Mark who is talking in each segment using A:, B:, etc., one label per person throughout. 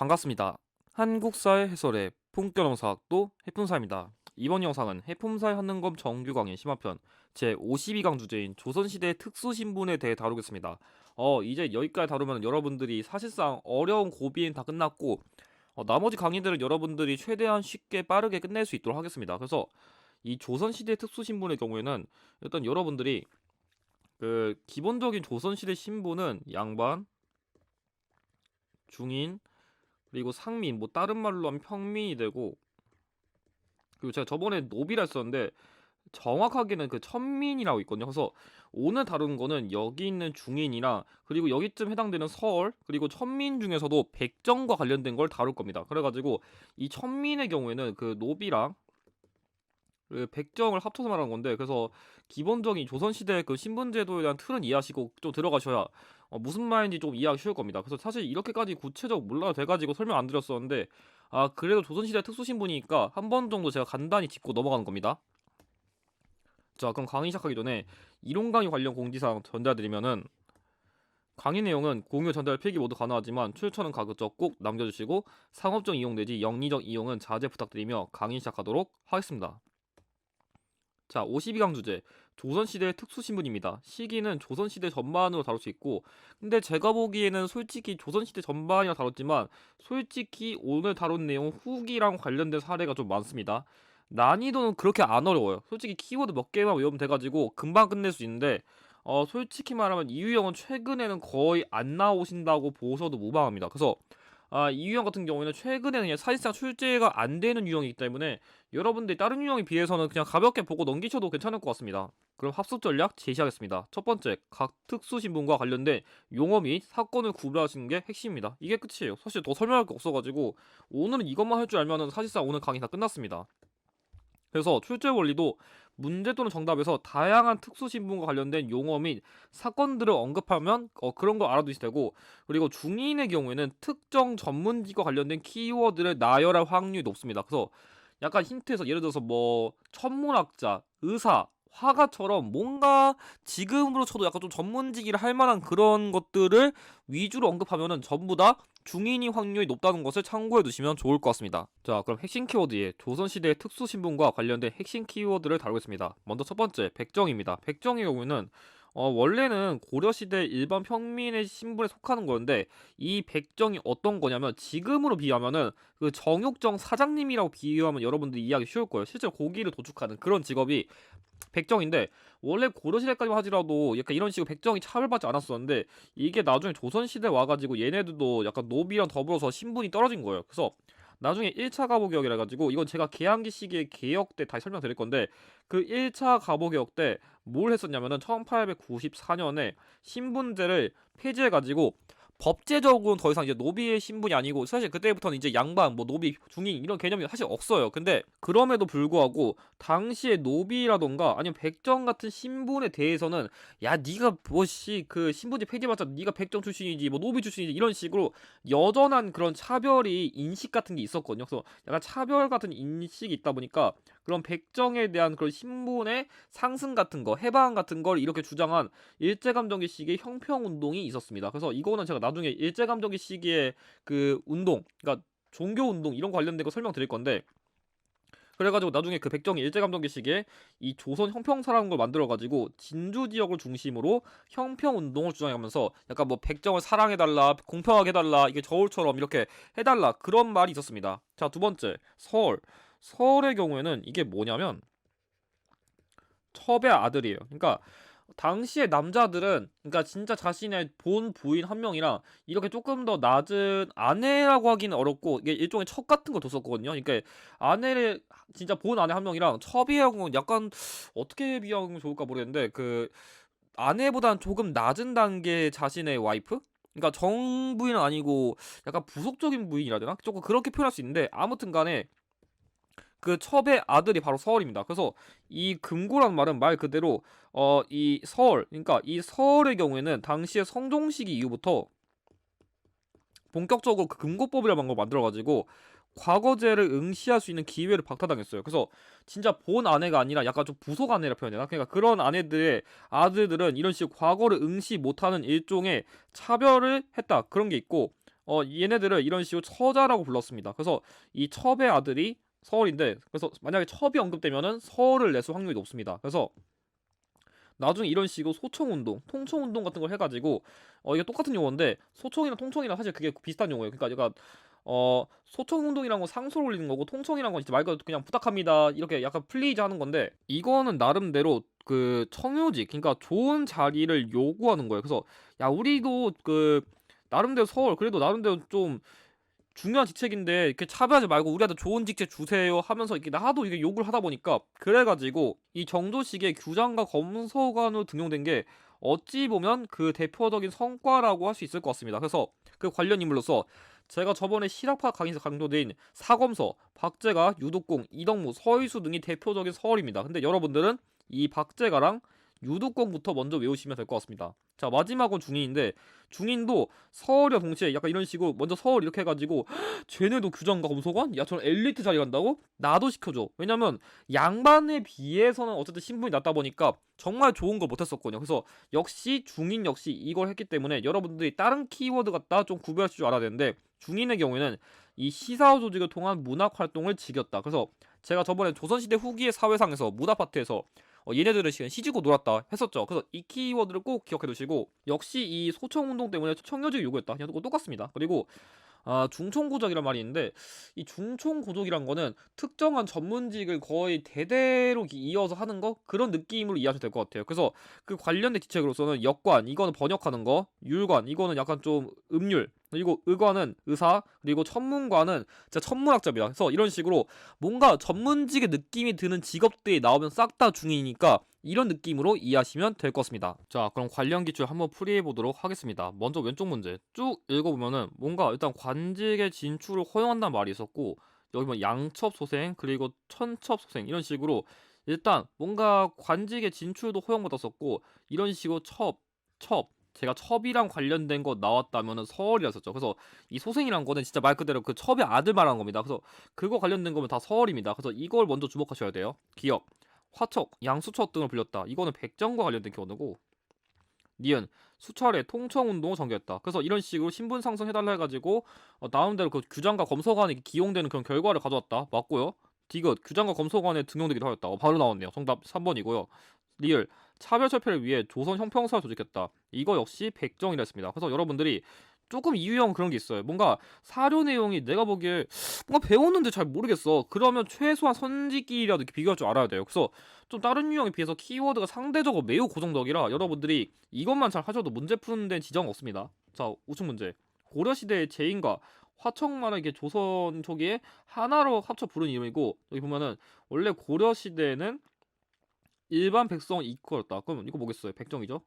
A: 반갑습니다. 한국사회 해설의 풍겨농사학도 해품사입니다. 이번 영상은 해품사의 한능검 정규 강의 심화편 제52강 주제인 조선시대 특수신분에 대해 다루겠습니다. 이제 여기까지 다루면 여러분들이 사실상 어려운 고비는 다 끝났고 나머지 강의들은 여러분들이 최대한 쉽게 빠르게 끝낼 수 있도록 하겠습니다. 그래서 이 조선시대 특수신분의 경우에는 일단 여러분들이 그 기본적인 조선시대 신분은 양반, 중인, 그리고 상민, 뭐 다른 말로 하면 평민이 되고, 그리고 제가 저번에 노비라 했었는데 정확하게는 그 천민이라고 있거든요. 그래서 오늘 다루는 거는 여기 있는 중인이랑 그리고 여기쯤 해당되는 서얼 그리고 천민 중에서도 백정과 관련된 걸 다룰 겁니다. 그래가지고 이 천민의 경우에는 그 노비랑 그 백정을 합쳐서 말하는 건데, 그래서 기본적인 조선시대 그 신분제도에 대한 틀은 이해하시고 좀 들어가셔야 무슨 말인지 좀 이해하기 쉬울 겁니다. 그래서 사실 이렇게까지 구체적 몰라도 돼가지고 설명 안 드렸었는데, 그래도 조선시대 특수신분이니까 한 번 정도 제가 간단히 짚고 넘어가는 겁니다. 자, 그럼 강의 시작하기 전에 이론 강의 관련 공지사항 전달드리면은, 강의 내용은 공유 전달 필기 모두 가능하지만 출처는 가급적 꼭 남겨주시고 상업적 이용 내지 영리적 이용은 자제 부탁드리며 강의 시작하도록 하겠습니다. 자, 52강 주제 조선시대 특수신분입니다. 시기는 조선시대 전반으로 다룰 수 있고, 근데 제가 보기에는 솔직히 조선시대 전반이라 다뤘지만 솔직히 오늘 다룬 내용 후기랑 관련된 사례가 좀 많습니다. 난이도는 그렇게 안 어려워요. 솔직히 키워드 몇 개만 외우면 돼가지고 금방 끝낼 수 있는데, 솔직히 말하면 이유영은 최근에는 거의 안 나오신다고 보셔도 무방합니다. 그래서 이 유형 같은 경우에는 최근에는 그냥 사실상 출제가 안 되는 유형이기 때문에 여러분들이 다른 유형에 비해서는 그냥 가볍게 보고 넘기셔도 괜찮을 것 같습니다. 그럼 합숙 전략 제시하겠습니다. 첫 번째, 각 특수신분과 관련된 용어 및 사건을 구별하시는 게 핵심입니다. 이게 끝이에요. 사실 더 설명할 게 없어가지고 오늘은 이것만 할 줄 알면은 사실상 오늘 강의 다 끝났습니다. 그래서 출제 원리도 문제 또는 정답에서 다양한 특수신분과 관련된 용어 및 사건들을 언급하면 그런 거 알아두셔도 되고, 그리고 중인의 경우에는 특정 전문직과 관련된 키워드를 나열할 확률이 높습니다. 그래서 약간 힌트에서 예를 들어서 뭐 천문학자, 의사, 화가처럼 뭔가 지금으로 쳐도 약간 좀 전문직이라 할 만한 그런 것들을 위주로 언급하면은 전부 다 중인이 확률이 높다는 것을 참고해 두시면 좋을 것 같습니다. 자, 그럼 핵심 키워드에 조선시대의 특수신분과 관련된 핵심 키워드를 다루겠습니다. 먼저 첫 번째, 백정입니다. 백정의 경우에는 원래는 고려시대 일반 평민의 신분에 속하는 건데, 이 백정이 어떤 거냐면 지금으로 비하면은 그 정육정 사장님이라고 비유하면 여러분들이 이해하기 쉬울 거예요. 실제로 고기를 도축하는 그런 직업이 백정인데, 원래 고려시대까지만 하지라도 약간 이런 식으로 백정이 차별받지 않았었는데 이게 나중에 조선시대 와가지고 얘네들도 약간 노비랑 더불어서 신분이 떨어진 거예요. 그래서 나중에 1차 가보개혁이라 가지고, 이건 제가 개항기 시기의 개혁 때 다시 설명드릴 건데, 그 1차 가보개혁 때 뭘 했었냐면은 1894년에 신분제를 폐지해가지고 법제적으로는 더 이상 이제 노비의 신분이 아니고, 사실 그때부터는 이제 양반, 뭐 노비, 중인 이런 개념이 사실 없어요. 근데 그럼에도 불구하고 당시에 노비라던가 아니면 백정 같은 신분에 대해서는 야, 네가 뭐씨 그 신분제 폐지받자 네가 백정 출신이지 뭐 노비 출신이지 이런 식으로 여전한 그런 차별이 인식 같은 게 있었거든요. 그래서 약간 차별 같은 인식이 있다 보니까 그런 백정에 대한 그런 신분의 상승 같은 거, 해방 같은 걸 이렇게 주장한 일제감정기 시기의 형평운동이 있었습니다. 그래서 이거는 제가 나중에 일제감정기 시기의 그 운동, 그러니까 종교운동 이런 거 관련된 거 설명드릴 건데, 그래가지고 나중에 그 백정이 일제감정기 시기에 이 조선 형평사라는 걸 만들어가지고 진주 지역을 중심으로 형평운동을 주장하면서 약간 뭐 백정을 사랑해달라, 공평하게 해달라, 이게 저울처럼 이렇게 해달라 그런 말이 있었습니다. 자, 두 번째, 서울. 서울의 경우에는 이게 뭐냐면 첩의 아들이에요. 그러니까 당시의 남자들은 그러니까 진짜 자신의 본 부인 한 명이랑 이렇게 조금 더 낮은 아내라고 하기는 어렵고 이게 일종의 첩 같은 걸 뒀었거든요. 그러니까 아내를 진짜 본 아내 한 명이랑 첩이하고는 약간 어떻게 비교하면 좋을까 모르겠는데, 그 아내보다는 조금 낮은 단계 자신의 와이프? 그러니까 정부인은 아니고 약간 부속적인 부인이라 해야 되나? 조금 그렇게 표현할 수 있는데, 아무튼 간에 그 첩의 아들이 바로 서얼입니다. 그래서 이 금고란 말은 말 그대로 이 서얼, 그러니까 이 서얼의 경우에는 당시의 성종시기 이후부터 본격적으로 그 금고법이라는 걸 만들어가지고 과거제를 응시할 수 있는 기회를 박탈당했어요. 그래서 진짜 본 아내가 아니라 약간 좀 부속 아내라 표현해야 되나? 그러니까 그런 아내들의 아들들은 이런 식으로 과거를 응시 못하는 일종의 차별을 했다, 그런 게 있고, 얘네들을 이런 식으로 처자라고 불렀습니다. 그래서 이 첩의 아들이 서얼인데, 그래서 만약에 첩이 언급되면은 서얼을 냈을 확률이 높습니다. 그래서 나중에 이런 식으로 소총운동, 통총운동 같은 걸 해가지고 이게 똑같은 용어인데 소총이랑 통총이랑 사실 그게 비슷한 용어예요. 그러니까 얘가 소총운동이란 건 상소를 올리는 거고 통총이란 건 진짜 말 그대로 그냥 부탁합니다 이렇게 약간 플리즈 하는 건데, 이거는 나름대로 그 청요직, 그러니까 좋은 자리를 요구하는 거예요. 그래서 야 우리도 그 나름대로 서울 그래도 나름대로 좀 중요한 직책인데 이렇게 차별하지 말고 우리한테 좋은 직책 주세요 하면서 이렇게 하도 이게 욕을 하다 보니까, 그래가지고 이 정조식의 규장과 검소관으로 등용된 게 어찌 보면 그 대표적인 성과라고 할 수 있을 것 같습니다. 그래서 그 관련 인물로서 제가 저번에 실학파 강의에서 강조드린 사검서, 박제가, 유독공, 이덕무, 서의수 등이 대표적인 서얼입니다. 근데 여러분들은 이 박제가랑 유독공부터 먼저 외우시면 될 것 같습니다. 자, 마지막은 중인인데 중인도 서울이와 동시에 약간 이런 식으로 먼저 서울 이렇게 해가지고 쟤네도 규장과 검소관? 야 저는 엘리트 자리 간다고? 나도 시켜줘. 왜냐면 양반에 비해서는 어쨌든 신분이 낮다 보니까 정말 좋은 걸 못했었거든요. 그래서 역시 중인 역시 이걸 했기 때문에 여러분들이 다른 키워드 갖다 좀 구별할 줄 알아야 되는데, 중인의 경우에는 이 시사회 조직을 통한 문학 활동을 즐겼다. 그래서 제가 저번에 조선시대 후기의 사회상에서 문화 파트에서 얘네들은 시간 시지고 놀았다 했었죠. 그래서 이 키워드를 꼭 기억해 두시고, 역시 이 소총운동 때문에 청려직을 요구했다. 그냥 똑같습니다. 그리고 중총고적이란 말이 있는데, 이 중총고적이란 거는 특정한 전문직을 거의 대대로 이어서 하는 거, 그런 느낌으로 이해하셔도 될 것 같아요. 그래서 그 관련된 지책으로서는 역관, 이거는 번역하는 거, 율관, 이거는 약간 좀 음률, 그리고 의관은 의사, 그리고 천문관은 진짜 천문학자입니다. 그래서 이런 식으로 뭔가 전문직의 느낌이 드는 직업들이 나오면 싹 다 중이니까 이런 느낌으로 이해하시면 될 것 같습니다. 자, 그럼 관련 기출 한번 풀이해 보도록 하겠습니다. 먼저 왼쪽 문제 쭉 읽어보면은 뭔가 일단 관직의 진출을 허용한다는 말이 있었고, 여기 뭐 양첩 소생 그리고 천첩 소생 이런 식으로 일단 뭔가 관직의 진출도 허용받았었고, 이런 식으로 첩 제가 첩이랑 관련된 거 나왔다면은 서얼이라 썼죠. 그래서 이 소생이란 거는 진짜 말 그대로 그 첩의 아들 말하는 겁니다. 그래서 그거 관련된 거면 다 서얼입니다. 그래서 이걸 먼저 주목하셔야 돼요. 기억, 화척, 양수척 등을 불렸다. 이거는 백정과 관련된 키워드고, 니은, 수차례 통청운동을 전개했다. 그래서 이런 식으로 신분 상승해달라 해가지고 나름대로 그 규장과 검소관에 기용되는 그런 결과를 가져왔다. 맞고요. 디귿, 규장과 검소관에 등용되기도 하였다. 바로 나왔네요. 정답 3번이고요. 리을, 차별철폐를 위해 조선 형평사를 조직했다. 이거 역시 백정이라 했습니다. 그래서 여러분들이 조금 이유형 그런 게 있어요. 뭔가 사료 내용이 내가 보기에 뭔가 배웠는데 잘 모르겠어. 그러면 최소한 선지기라도 이렇게 비교할 줄 알아야 돼요. 그래서 좀 다른 유형에 비해서 키워드가 상대적으로 매우 고정적이라 여러분들이 이것만 잘 하셔도 문제 푸는 데는 지장 없습니다. 자, 우측 문제. 고려시대의 제인과 화척만을 이게 조선 초기에 하나로 합쳐 부른 이름이고, 여기 보면은 원래 고려시대에는 일반 백성 이퀄였다. 그럼 이거 뭐겠어요? 백정이죠?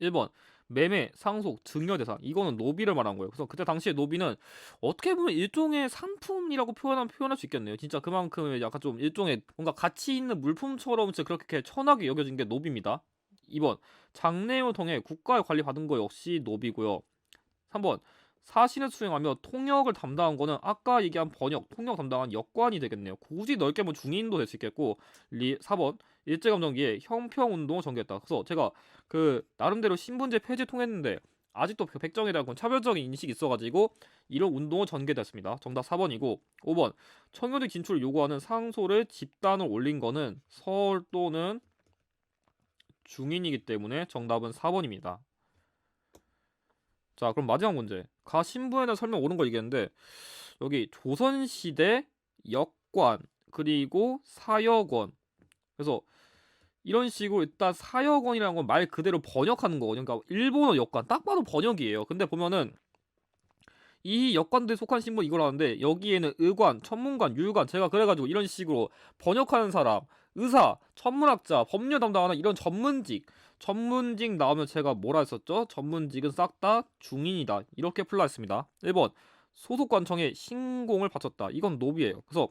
A: 1번 매매, 상속, 증여 대상. 이거는 노비를 말한 거예요. 그래서 그때 당시에 노비는 어떻게 보면 일종의 상품이라고 표현할 수 있겠네요. 진짜 그만큼 약간 좀 일종의 뭔가 가치 있는 물품처럼 진짜 그렇게 천하게 여겨진 게 노비입니다. 2번 장례를 통해 국가의 관리 받은 거 역시 노비고요. 3번 사신을 수행하며 통역을 담당한 거는 아까 얘기한 번역, 통역 담당한 역관이 되겠네요. 굳이 넓게 보면 중인도 될 수 있겠고, 4번 일제감정기에 형평운동을 전개했다. 그래서 제가 그 나름대로 신분제 폐지 통했는데 아직도 백정에 대한 건 차별적인 인식이 있어가지고 이런 운동을 전개됐습니다. 정답 4번이고, 5번 청요직 진출을 요구하는 상소를 집단을 올린 거는 서울 또는 중인이기 때문에 정답은 4번입니다. 자, 그럼 마지막 문제. 가 신분에 대한 설명 옳은 걸 얘기했는데, 여기 조선시대 역관 그리고 사역원. 그래서 이런 식으로 일단 사역원이라는 건 말 그대로 번역하는 거거든요. 그러니까 일본어 역관 딱 봐도 번역이에요. 근데 보면은 이 역관들이 속한 신분 이걸 하는데, 여기에는 의관, 천문관, 율관, 제가 그래가지고 이런 식으로 번역하는 사람, 의사, 천문학자, 법률 담당하는 이런 전문직 나오면 제가 뭐라 했었죠? 전문직은 싹 다 중인이다. 이렇게 풀라 했습니다. 1번 소속관청에 신공을 바쳤다. 이건 노비예요. 그래서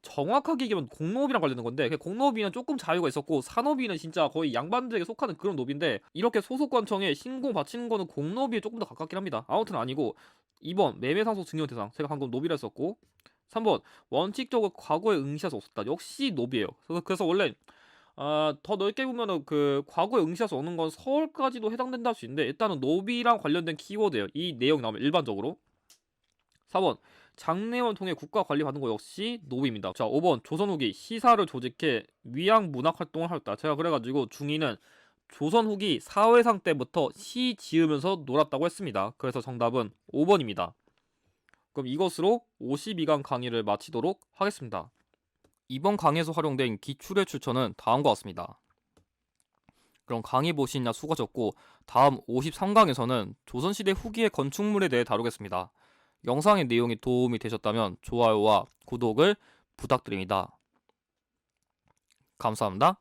A: 정확하게 얘기하면 공노비랑 관련된 건데, 공노비는 조금 자유가 있었고 산노비는 진짜 거의 양반들에게 속하는 그런 노비인데, 이렇게 소속관청에 신공 바치는 거는 공노비에 조금 더 가깝긴 합니다. 아무튼 아니고, 2번 매매상속 증여 대상, 제가 방금 노비라 했었고, 3번 원칙적으로 과거에 응시할 수 없었다. 역시 노비예요. 그래서 원래 더 넓게 보면은 그 과거에 응시해서 오는 건 서울까지도 해당된다 할 수 있는데 일단은 노비랑 관련된 키워드예요. 이 내용이 나오면 일반적으로. 4번 장례원 통해 국가 관리 받는 거 역시 노비입니다. 자, 5번 조선 후기 시사를 조직해 위양 문학 활동을 하였다. 제가 그래가지고 중2는 조선 후기 사회상 때부터 시 지으면서 놀았다고 했습니다. 그래서 정답은 5번입니다. 그럼 이것으로 52강 강의를 마치도록 하겠습니다. 이번 강의에서 활용된 기출의 출처는 다음과 같습니다. 그럼 강의 보시느냐 수고하셨고, 다음 53강에서는 조선시대 후기의 건축물에 대해 다루겠습니다. 영상의 내용이 도움이 되셨다면 좋아요와 구독을 부탁드립니다. 감사합니다.